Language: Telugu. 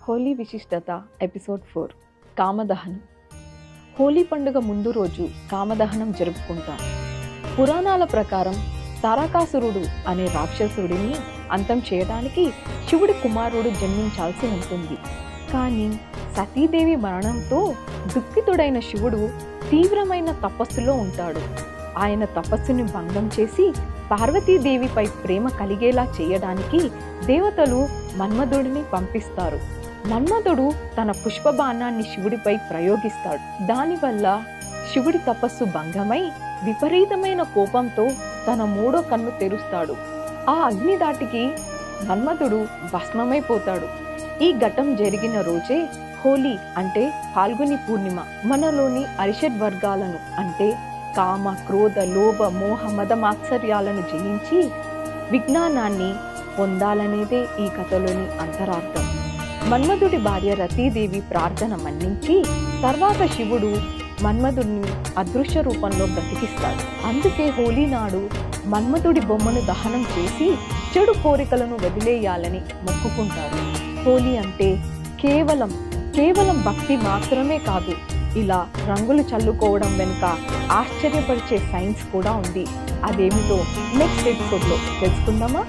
హోలీ విశిష్టత ఎపిసోడ్ 4 కామదహనం. హోలీ పండుగ ముందు రోజు కామదహనం జరుపుకుంటాం. పురాణాల ప్రకారం తారకాసురుడు అనే రాక్షసుడిని అంతం చేయడానికి శివుడి కుమారుడు జన్మించాల్సి ఉంటుంది. కానీ సతీదేవి మరణంతో దుఃఖితుడైన శివుడు తీవ్రమైన తపస్సులో ఉంటాడు. ఆయన తపస్సుని భంగం చేసి పార్వతీదేవిపై ప్రేమ కలిగేలా చేయడానికి దేవతలు మన్మధుడిని పంపిస్తారు. మన్మధుడు తన పుష్పబాణాన్ని శివుడిపై ప్రయోగిస్తాడు. దానివల్ల శివుడి తపస్సు భంగమై విపరీతమైన కోపంతో తన మూడో కన్ను తెరుస్తాడు. ఆ అగ్నిదాటికి మన్మధుడు భస్మమైపోతాడు. ఈ ఘటం జరిగిన రోజే హోలీ అంటే ఫాల్గుని పూర్ణిమ. మనలోని అరిషడ్ వర్గాలను అంటే కామ, క్రోధ, లోభ, మోహ, మద, మాత్సర్యాలను జయించి విజ్ఞానాన్ని పొందాలనేదే ఈ కథలోని అంతరార్థం. మన్మధుడి భార్య రతీదేవి ప్రార్థన మన్నించి తర్వాత శివుడు మన్మధుడిని అదృశ్య రూపంలో బ్రతికిస్తాడు. అందుకే హోలీ నాడు మన్మధుడి బొమ్మను దహనం చేసి చెడు కోరికలను వదిలేయాలని మొక్కుకుంటారు. హోలీ అంటే కేవలం భక్తి మాత్రమే కాదు, ఇలా రంగులు చల్లుకోవడం వెనుక ఆశ్చర్యపరిచే సైన్స్ కూడా ఉంది. అదేమిటో నెక్స్ట్ ఎపిసోడ్లో తెలుసుకుందామా?